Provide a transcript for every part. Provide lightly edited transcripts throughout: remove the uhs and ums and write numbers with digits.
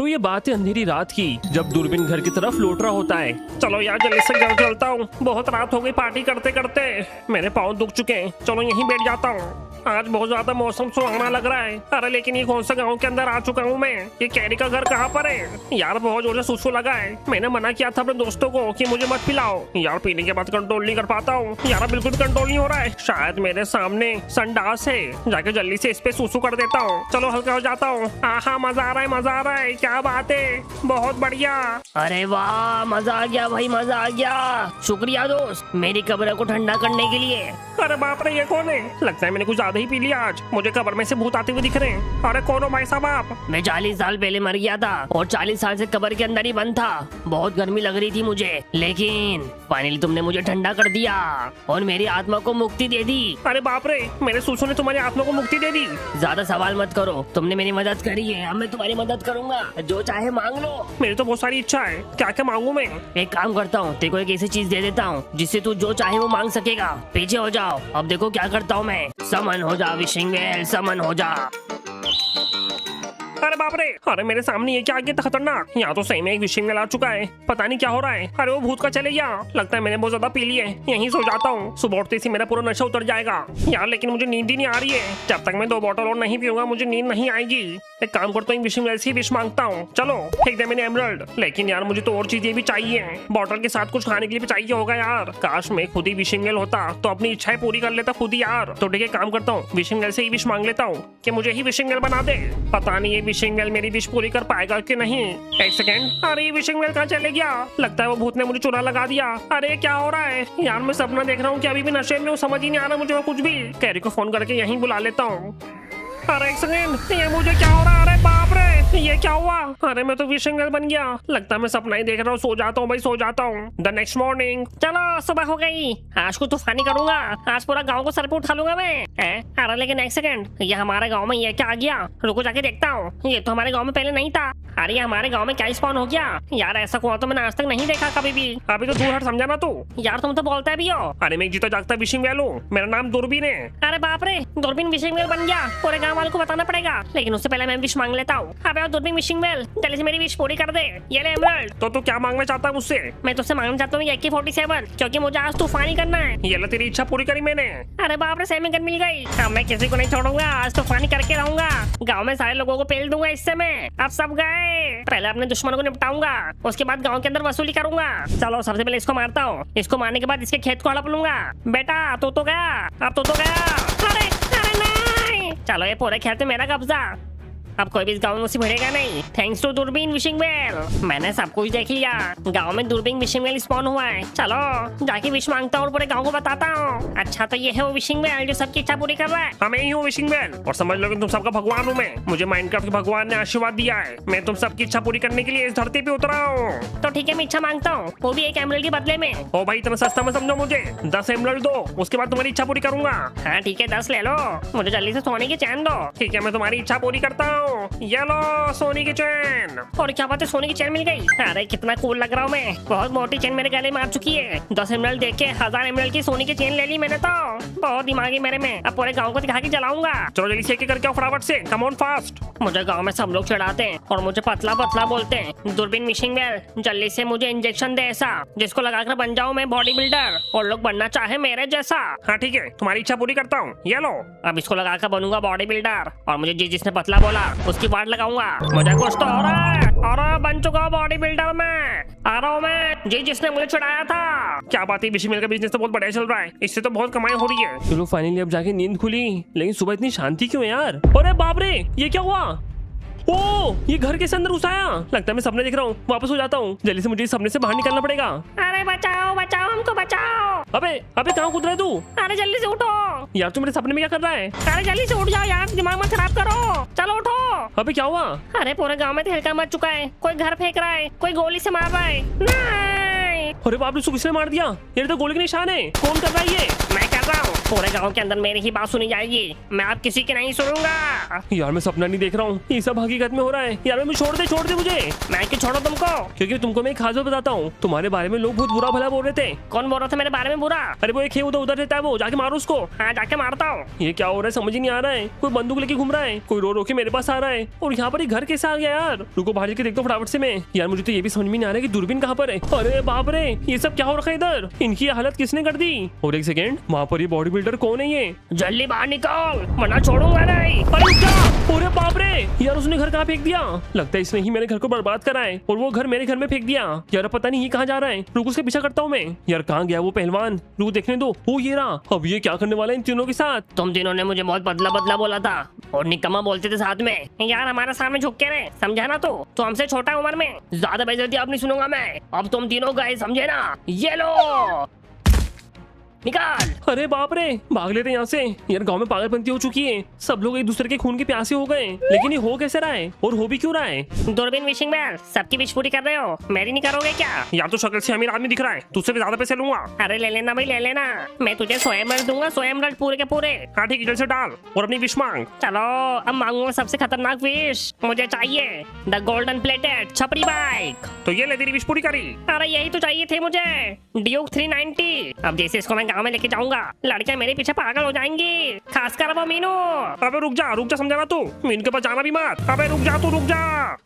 तो ये बात है अंधेरी रात की, जब दूरबीन घर की तरफ लौट रहा होता है। चलो यार जल्दी से घर चलता हूँ, बहुत रात हो गई पार्टी करते करते, मेरे पाँव दुख चुके हैं। चलो यहीं बैठ जाता हूँ, आज बहुत ज्यादा मौसम सुहावना लग रहा है। अरे लेकिन ये कौन सा गांव के अंदर आ चुका हूँ मैं? ये कैरी का घर कहाँ पर है यार? बहुत जोर से सुसु लगा है। मैंने मना किया था अपने दोस्तों को कि मुझे मत पिलाओ यार, पीने के बाद कंट्रोल नहीं कर पाता हूँ यार, बिल्कुल कंट्रोल नहीं हो रहा है। शायद मेरे सामने संडास है, जाके जल्दी से इस पे सुसु कर देता हूँ। चलो हल्का हो जाता हूँ। हाँ मजा आ रहा है, मजा आ रहा है, क्या बात है, बहुत बढ़िया। अरे वाह, मजा आ गया भाई, मजा आ गया। शुक्रिया दोस्त मेरी कब्र को ठंडा करने के लिए। अरे बाप रे, ये कौन है? लगता है मैंने कुछ ज्यादा ही पी लिया आज, मुझे कब्र में से भूत आते हुए दिख रहे हैं। अरे कौन हो भाई साहब आप? मैं 40 साल पहले मर गया था और 40 साल से कब्र के अंदर ही बंद था। बहुत गर्मी लग रही थी मुझे, लेकिन फाइनली तुमने मुझे ठंडा कर दिया और मेरी आत्मा को मुक्ति दे दी। अरे बाप रे, मेरे सुसु ने तुम्हारी आत्मा को मुक्ति दे दी। ज्यादा सवाल मत करो, तुमने मेरी मदद करी है, अब मैं तुम्हारी मदद करूंगा। जो चाहे मांग लो। मेरी तो बहुत सारी इच्छा है, क्या क्या मांगू मैं? एक काम करता हूँ, तेरे को एक ऐसी चीज दे देता हूँ जिससे तू जो चाहे वो मांग सकेगा। पीछे हो जाओ, अब देखो क्या करता हूँ मैं। समन हो जा विशिंग वेल, समन हो जा। अरे बाप रे, अरे मेरे सामने ये क्या आ गया खतरनाक? यहाँ तो सही में एक विशिंग वेल आ चुका है, पता नहीं क्या हो रहा है। अरे वो भूत का चले गया, लगता है मैंने बहुत ज्यादा पी लिया है। यहीं सो जाता हूँ, सुबह उठते ही मेरा पूरा नशा उतर जाएगा यार। लेकिन मुझे नींद ही नहीं आ रही है, जब तक मैं 2 बॉटल और नहीं पीऊंगा मुझे नींद नहीं आएगी। एक काम करता हूँ, विशिंग वेल से विश मांगता हूँ। चलो फेंक दे मैंने एमरल्ड, लेकिन यार मुझे तो और चीजें भी चाहिए। बॉटल के साथ कुछ खाने के लिए भी चाहिए होगा यार। काश मैं खुद ही विशिंग वेल होता तो अपनी इच्छाएं पूरी कर लेता खुद ही यार। तो ठीक है, काम करता हूँ, विशिंग वेल से ही विश मांग लेता हूँ कि मुझे ही विशिंग वेल बना दे। पता नहीं ये विशिंग वेल मेरी विश पूरी कर पाएगा कि नहीं। एक सेकेंड, अरे ये विशिंग वेल कहाँ चले गया? लगता है वो भूत ने मुझे चुरा लगा दिया। अरे क्या हो रहा है यार? मैं सपना देख रहा हूँ कि अभी भी नशे में हूँ, समझ ही नहीं आ रहा मुझे कुछ भी। कैरी को फोन करके यहीं बुला लेता हूँ। अरे एक सेकेंड, ये मुझे क्या हो रहा है? अरे बाप रे, ये क्या हुआ? अरे मैं तो विशिंग वेल बन गया, लगता है मैं सपना ही देख रहा हूँ। सो जाता हूँ भाई, सो जाता हूँ। The next morning. चलो सुबह हो गई, आज को तूफानी करूंगा, आज पूरा गांव को सर पे उठा लूंगा मैं। अरे लेकिन एक सेकंड, ये हमारे गांव में ये क्या आ गया? रुको जाके देखता हूँ, ये तो हमारे गांव में पहले नहीं था। अरे हमारे गांव में क्या स्पॉन हो गया यार? ऐसा कुआं तो मैंने आज तक नहीं देखा कभी भी। अभी तो दूर हट, समझा ना तू यार? तुम तो बोलता भी हो। अरे मैं जीता जागता विशिंग वेल हूँ, मेरा नाम दूरबीन है। अरे बाप रे, दूरबीन विशिंग वेल बन गया, पूरे गांव वालों को बताना पड़ेगा। लेकिन उससे पहले मैं विश मांग लेता हूँ। अबे दूरबीन विशिंग वेल, जल्दी से मेरी विश पूरी कर दे। ये ले एमरल्ड। तो तू क्या मांगना चाहता है मुझसे? मैं तुझसे मांगना चाहता हूँ AK-47, क्योंकि मुझे आज तूफानी करना है। ये ले, तेरी इच्छा पूरी करी मैंने। अरे बाप रे, सेमी गन मिल गई। अब मैं किसी को नहीं छोड़ूंगा, आज तूफानी करके रहूंगा। गांव में सारे लोगों को पेल दूंगा इससे मैं। अब सब गए, पहले अपने दुश्मनों को निपटाऊंगा, उसके बाद गांव के अंदर वसूली करूंगा। चलो सबसे पहले इसको मारता हूँ, इसको मारने के बाद इसके खेत को हड़प लूंगा। बेटा तू तो गया, अब तू तो गया। अरे अरे नहीं, चलो ये पूरे खेत में मेरा कब्जा, अब कोई भी इस गांव में मुझसे भिड़ेगा नहीं। थैंक्स टू दूरबीन विशिंग वेल, मैंने सब कुछ देख लिया। गांव में दूरबीन विशिंग वेल स्पॉन हुआ है। चलो जाके विश मांगता हूँ और पूरे गांव को बताता हूँ। अच्छा तो ये है वो विशिंग वेल जो सबकी इच्छा पूरी कर रहा है। हमें ही हूँ विशिंग वेल, और समझ लो कि तुम सबका भगवान हूँ मैं। मुझे माइनक्राफ्ट के भगवान ने आशीर्वाद दिया है, मैं तुम सबकी इच्छा पूरी करने के लिए इस धरती पे उतरा हूँ। तो ठीक है, मैं इच्छा मांगता हूँ, वो भी एक एमरल्ड के बदले में। ओ भाई इतना सस्ता मत समझो मुझे, 10 एमरल्ड दो, उसके बाद तुम्हारी इच्छा पूरी करूंगा। हाँ ठीक है, 10 ले लो, मुझे जल्दी से सोने की चैन दो। ठीक है, मैं तुम्हारी इच्छा पूरी करता हूँ। ये लो सोने की चैन। और क्या बात है, सोने की चैन मिल गई। अरे कितना कूल लग रहा हूँ मैं, बहुत मोटी चैन मेरे गले में आ चुकी है। 10 एमरल्ड देख के 1000 एमरल्ड की सोने की चैन ले ली मैंने तो। बहुत दिमागी मेरे में, अब पूरे गांव को दिखा के जलाऊंगा। चलो जल्दी से करके आओ फटाफट से, कम ऑन फास्ट। मुझे गांव में सब लोग चिढ़ाते हैं और मुझे पतला पतला बोलते हैं। दूरबीन विशिंग वेल, जल्दी से मुझे इंजेक्शन दे ऐसा जिसको लगाकर बन जाऊं मैं बॉडी बिल्डर और लोग बनना चाहे मेरे जैसा। हाँ ठीक है, तुम्हारी इच्छा पूरी करता हूँ। ये लो, अब इसको लगाकर बनूंगा बॉडी बिल्डर और मुझे जिसने पतला बोला उसकी वाट लगाऊंगा। मुझे कुछ तो हो रहा है, और बन चुका बॉडी बिल्डर में, आ रहा हूँ मैं। जिसने मुझे चिढ़ाया था। क्या बात है, विशिंग वेल का बिजनेस तो बहुत बढ़िया चल रहा है, इससे तो बहुत कमाई हो रही है। चलो फाइनली अब जाके नींद खुली, लेकिन सुबह इतनी शांति क्यों है यार? अरे बाप रे, ये क्या हुआ? ओ, ये घर के अंदर घुसाया, लगता है मैं सपने देख रहा हूँ। वापस हो जाता हूँ, जल्दी से मुझे इस सपने से बाहर निकलना पड़ेगा। अरे बचाओ बचाओ, हमको बचाओ। अबे अबे कहाँ कूद रहा है तू? अरे जल्दी से उठो यार, तू मेरे सपने में क्या कर रहा है? अरे जल्दी से उठ जाओ यार, दिमाग मत खराब करो। चलो उठो। अबे क्या हुआ? अरे पूरे गांव में तहलका मच चुका है, कोई घर फेंक रहा है, कोई गोली से मार रहा है। नहीं, अरे बाप रे, उसको किसने मार दिया? ये तो गोली के निशान है। कौन कर रहा है ये? मैं कर कर रहा हूँ, पूरे गाँव के अंदर मेरी ही बात सुनी जाएगी, मैं आप किसी की नहीं सुनूंगा। यार मैं सपना नहीं देख रहा हूँ, ये सब हकीकत में हो रहा है। यार मैं छोड़ दे मुझे। मैं क्यों छोड़ो तुमको? क्योंकि तुमको मैं एक खास बात बताता हूँ, तुम्हारे बारे में लोग बहुत बुरा भला बोल रहे थे। कौन बोल रहा था मेरे बारे में बुरा? अरे वो एक है उधर रहता है, वो जाके मारो उसको। हाँ जाके मारता हूँ। ये क्या हो रहा है समझ ही नहीं आ रहा है। कोई बंदूक लेके घूम रहा है, कोई रो रो के मेरे पास आ रहा है, और यहाँ पर ही घर कैसे आ गया यार? रुको बाहर जाके देखता हूँ फटाफट से मैं। यार मुझे तो ये भी समझ में नहीं आ रहा है कि दूरबीन कहाँ पर है। अरे बाप रे, ये सब क्या हो रखा है इधर? इनकी हालत किसने कर दी? और एक सेकेंड, वहाँ पर ये बॉडी बिल्डर कौन है ये? जल्दी बाहर निकल वरना छोड़ूंगा नहीं। अरे रुक जा। अरे बाप रे, यार उसने घर कहाँ फेंक दिया? लगता है इसने ही मेरे घर को बर्बाद करा है, और वो घर मेरे घर में फेंक दिया। यार पता नहीं ये कहाँ जा रहा है। रुक उसके पीछा करता हूँ मैं। यार कहाँ गया वो पहलवान? रुक देखने दो। वो ये रहा। अब ये क्या करने वाला है इन तीनों के साथ? तुम तीनों ने मुझे बहुत बदला बदला बोला था और निकम्मा बोलते थे साथ में। यार हमारे सामने झुक के रहे, समझा ना? तो हमसे छोटा उम्र में ज्यादा बेइज्जती अब नहीं सुनूंगा मैं। अब तुम तीनों गए, समझे ना? ये लो निकाल। अरे बाप रे, भाग लेते यहाँ से। यार गांव में पागलपंती हो चुकी है, सब लोग एक दूसरे के खून के प्यासे हो गए। लेकिन ये हो कैसे रहा है, और हो भी क्यों रहा है? दूरबीन विशिंग बेल, सबकी विश पूरी कर रहे हो, मेरी नहीं करोगे क्या? यार तो शक्ल से अमीर आदमी दिख रहा है, तुझसे भी ज्यादा पैसे लूंगा। अरे ले लेना भाई ले लेना, मैं तुझे 100 एमरल्ड दूंगा, 100 एमरल्ड पूरे के पूरे। हाँ ठीक, इधर से डाल और अपनी विश मांग। चलो अब मांगूंगा सबसे खतरनाक विश। मुझे चाहिए द गोल्डन प्लेटेड छपरी बाइक। तो ये ले, तेरी विश पूरी करी। अरे यही तो चाहिए थे मुझे, ड्यूक 390। अब जैसे इसको मैं गाँव में लेके जाऊंगा, लड़कियां मेरे पीछे पागल हो जाएंगी, खासकर वो मीनू। अबे रुक जा समझाना तू। मीनू के पास जाना भी मत। अबे रुक जा।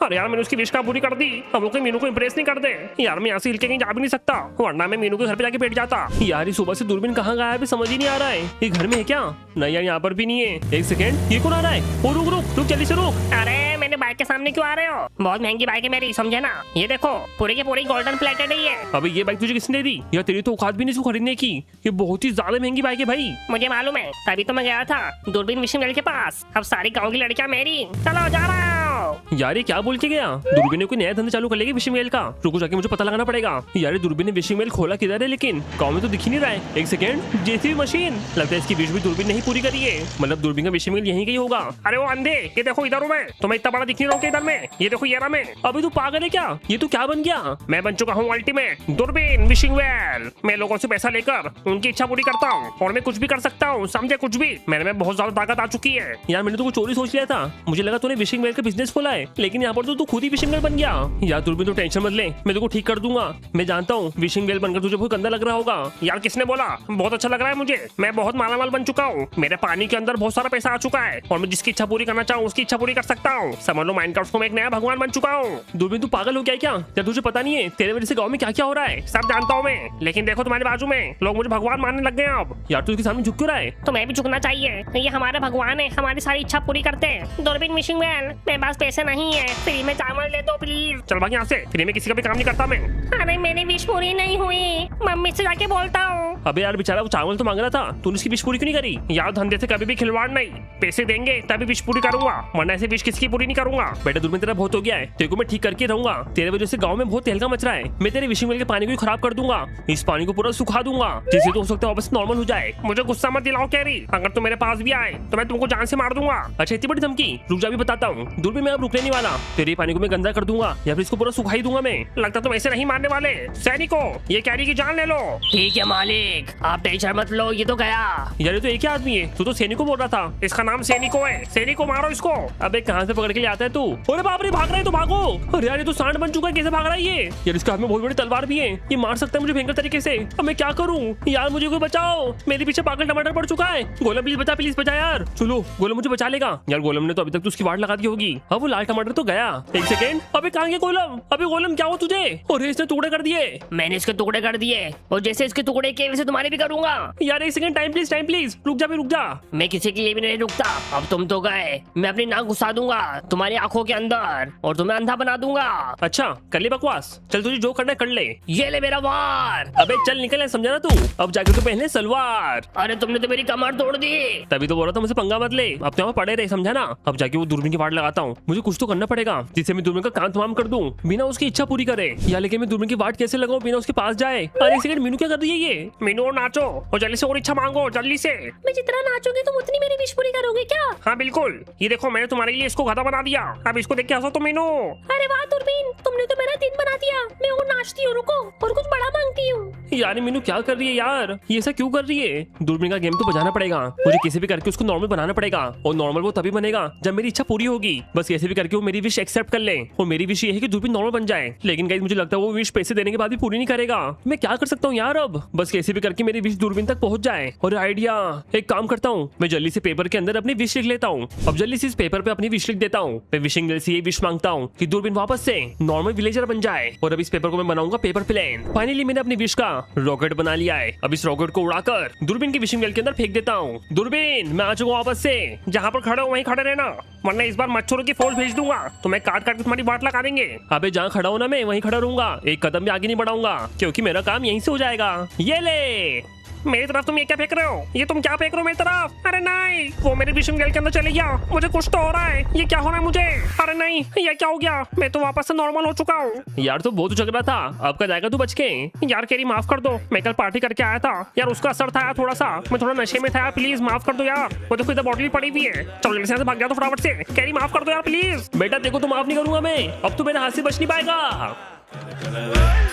अरे यार मैंने उसकी विश का पूरी कर दी, अब वो मीनू को इम्प्रेस नहीं कर दे। यार मैं यहाँ से हिल के कहीं जा भी नहीं सकता, वरना मैं मीनू के घर पे जाके बैठ जाता। यार सुबह से दूरबीन कहाँ गया है समझ ही नहीं आ रहा है। ये घर में है क्या? नहीं यार यहाँ पर भी नहीं है। एक सेकेंड, ये कौन आ रहा है? ओ रुक जल्दी से रुक। अरे मेरे बाइक के सामने क्यों आ रहे हो? बहुत महंगी बाइक है मेरी, समझे ना? ये देखो पूरी की पूरी गोल्डन प्लेटेड है ये। अबे ये बाइक तुझे किसने दी? यार तेरी तो औकात भी नहीं इसको खरीदने की, ये बहुत ही ज्यादा महंगी बाइक है भाई। मुझे मालूम है, तभी तो मैं गया था दूरबीन विशिंग बेल के पास। अब सारी गाँव की लड़कियां मेरी। चलो जा रहा हूँ। यार ये क्या बोल के गया? दूरबीन ने कोई नया धंधा चालू कर लेगी विशिंग बेल का। रुको जाके मुझे पता लगाना पड़ेगा। यार दूरबीन ने विशिंग बेल खोला किधर है, लेकिन गाँव में तो दिख ही नहीं रहा है। एक सेकंड, जेसीबी मशीन, लगता है इसकी विश भी दूरबीन नहीं पूरी करी है, मतलब दूरबीन का विशिंग बेल यहीं कहीं होगा। अरे वो अंधे, ये देखो इधर हूँ मैं, तुम्हें इतना बड़ा दिख नहीं रहा हूँ इधर में। ये देखो ये रहा मैं। अभी तू पागल है क्या? ये तो क्या बन गया? मैं बन चुका हूँ अल्टीमेट दूरबीन विशिंग बेल। मैं लोगों से पैसा लेकर उनकी इच्छा पूरी करता हूँ, और मैं कुछ भी कर सकता हूँ, समझे? कुछ भी। मेरे में बहुत ज्यादा ताकत आ चुकी है। यार मैंने तो कुछ चोरी सोच लिया था, मुझे लगा तूने विशिंग बेल का बिजनेस खोला है, लेकिन यहाँ पर तो तू खुद ही विशिंग बेल बन गया। यार दूरबीन तो टेंशन मत ले, मैं तुझको ठीक कर दूंगा। मैं जानता हूँ विशिंग बेल बनकर तुझे बहुत गंदा लग रहा होगा। यार किसने बोला? बहुत अच्छा लग रहा है मुझे, मैं बहुत मालामाल बन चुका हूँ। मेरे पानी के अंदर बहुत सारा पैसा आ चुका है, और मैं जिसकी इच्छा पूरी करना चाहूँ उसकी इच्छा पूरी कर सकता हूँ। समझ लो माइनक्राफ्ट को मैं एक नया भगवान बन चुका हूँ। दूरबीन तू पागल हो गया क्या? यार तुझे पता नहीं है तेरे वजह से गाँव में क्या क्या हो रहा है? सब जानता हूँ मैं, लेकिन देखो तुम्हारे बाजू में लोग मुझे भगवान मानने लग गए अब। यार तू उसके सामने झुक क्यों रहा है? तो मैं भी झुकना चाहिए, ये हमारे भगवान है, हमारी सारी इच्छा पूरी करते हैं। दूरबीन विशिंग बेल, मेरे पास पैसे नहीं है, फ्री में चावल दे दो प्लीज। चल भाग यहाँ से, फ्री में किसी का भी काम नहीं करता मैं। अरे मेरी विश पूरी नहीं हुई, मम्मी से जाके बोलता हूँ। अबे यार बेचारा वो चावल तो मांग रहा था, तूने उसकी विश पूरी क्यों नहीं करी? यार धंधे से कभी भी खिलवाड़ नहीं, पैसे देंगे तभी विश पूरी करूंगा, वरना ऐसे विश किसकी पूरी नहीं करूंगा। बेटा दूरबीन तेरा बहुत हो गया है, तेरे को मैं ठीक करके रहूंगा। तेरे वजह से गाँव में बहुत तहलका मच रहा है। मैं तेरे विशिंग बेल के पानी को खराब कर दूंगा, इस पानी को पूरा सुखा दूंगा, जिससे तो हो सकता है वापस नॉर्मल हो जाए। मुझे गुस्सा मत दिलाओ कैरी, अगर तुम मेरे पास भी आए तो मैं तुमको जान से मार दूंगा। अच्छा इतनी बड़ी धमकी? रुक जा भी बताता हूँ। दूरबीन मैं अब रुकने नहीं वाला, तेरे पानी को मैं गंदा कर दूंगा, या फिर इसको पूरा सुखाई दूंगा मैं। लगता तुम ऐसे नहीं मारने वाले। सैनिकों, ये कैरी की जान ले लो। ठीक है मालिक, आप टेंशन मत लो, ये तो गया। यार ये तो एक ही आदमी है, तू तो सैनिको बोल रहा था। इसका नाम सैनिको है, सैनिको मारो इसको। अबे कहाँ से पकड़ के ले आता है तू? अरे बाप रे, भाग रहा है तो भागो। अरे यार ये तो सांड बन चुका है, कैसे भाग रहा है ये? यार इसके हाथ में बहुत बड़ी तलवार भी है, ये मार सकता है मुझे भयंकर तरीके से। अब मैं क्या करूँ यार? मुझे कोई बचाओ, मेरे पीछे पागल टमाटर पड़ चुका है। गोलम प्लीज बचा यार। चलो गोलम मुझे बचा लेगा। यार गोलम ने तो अभी तक तो उसकी वाट लगा दी होगी। अब वो लाल टमाटर तो गया। एक सेकेंड, अबे कहाँ गया गोलम? अबे गोलम क्या हो तुझे? और इसने टुकड़े कर दिए। मैंने इसके टुकड़े कर दिए, और जैसे इसके टुकड़े किए वैसे तुम्हारे भी करूंगा। यार एक सेकंड, टाइम प्लीज, रुक जा। मैं किसी के लिए भी नहीं रुकता। अब तुम तो गए, मैं अपनी नाक घुसा दूंगा तुम्हारी आंखों के अंदर, और तुम्हें अंधा बना दूंगा। अच्छा कर ले बकवास, चल तुझे जो करना है कर ले। ये ले मेरा वार। अबे चल निकल, समझा ना तू? अब जाके तो पहले सलवार। अरे तुमने तो मेरी कमर तोड़ दी। तभी तो बोल रहा था मुझे पंगा मत ले, अब तो यहाँ पड़े रहे, समझा ना? अब जाके वो दूरबीन की वाट लगाता हूँ। मुझे कुछ तो करना पड़ेगा जिससे मैं दूरबीन का काम तमाम कर दूं, बिना उसकी इच्छा पूरी करे। या लेकिन मैं दूरबीन की वाट कैसे लगाऊं बिना उसके पास जाए? अरे एक सेकंड, मीनू क्या कर रही है ये? मीनू और नाचो, और जल्दी से और इच्छा मांगो, जल्दी से। मैं जितना नाचोगे तुम उतनी मेरी विश पूरी करोगे क्या? हाँ बिल्कुल, ये देखो मैंने तुम्हारे लिए इसको गधा बना दिया, अब इसको देख के हंसो तो मीनू। अरे वाह दूरबीन, तुमने तो मेरा दिन बना दिया। मैं और नाचती हूँ, रुको और कुछ बड़ा मांगती हूँ। यार मीनू क्या कर रही है यार, ये ऐसा क्यों कर रही है? दूरबीन का गेम तो बजाना पड़ेगा मुझे, कैसे भी करके उसको नॉर्मल बनाना पड़ेगा। और नॉर्मल वो तभी बनेगा जब मेरी इच्छा पूरी होगी। बस कैसे भी करके वो मेरी विश एक्सेप्ट कर ले। और मेरी विश ये है कि दूरबीन नॉर्मल बन जाए। लेकिन गाइस मुझे लगता है वो विश पैसे देने के बाद भी पूरी नहीं करेगा। मैं क्या कर सकता हूँ यार अब? बस कैसे भी करके मेरी विश दूरबीन तक पहुंच जाए। और आइडिया, एक काम करता हूँ, मैं जल्दी से पेपर के अंदर अपनी विश लिख लेता हूँ। अब जल्दी से इस पेपर पे अपनी विश लिख देता हूँ। मैं विशिंग दिल से ये विश मांगता हूँ कि दूरबीन वापस से नॉर्मल विलेजर बन जाए। और अब इस पेपर को मैं बनाऊंगा पेपर प्लेन। फाइनली मैंने अपनी विश का रॉकेट बना लिया है। अब इस रॉकेट को उड़ाकर दूरबीन की विशिंग वेल के अंदर फेंक देता हूँ। दूरबीन मैं आ चुका हूँ वापस से। जहाँ पर खड़े हो वहीं खड़े रहना, वरना इस बार मच्छरों की फौज भेज दूंगा तो मैं काट काट के तुम्हारी बाट लगा देंगे। अबे जहाँ खड़ा हूँ ना मैं वहीं खड़ा रहूंगा, एक कदम भी आगे नहीं बढ़ाऊंगा क्योंकि मेरा काम यहीं से हो जाएगा। ये ले मेरी तरफ तुम ये क्या फेंक रहे हो? ये तुम क्या फेंक रहे हो मेरी तरफ? अरे नहीं, वो मेरे विशिंग वेल के अंदर चले गया। मुझे कुछ तो हो रहा है, ये क्या हो रहा है मुझे? अरे नहीं, ये क्या हो गया? मैं तो वापस से नॉर्मल हो चुका हूँ। यार तो बहुत झगड़ा था, अब का जाएगा तू बच के। यार कैरी माफ कर दो, मैं कल पार्टी करके आया था यार, उसका असर था यार थोड़ा सा, मैं थोड़ा नशे में था यार, प्लीज माफ कर दो यार। वो तो इधर बॉटल पड़ी हुई है, चलो जल्दी से भाग गया तो फटाफट से। कैरी माफ कर दो यार प्लीज। बेटा देखो तो माफ नहीं करूंगा मैं, अब तो मेरे हाथ से बच नहीं पाएगा।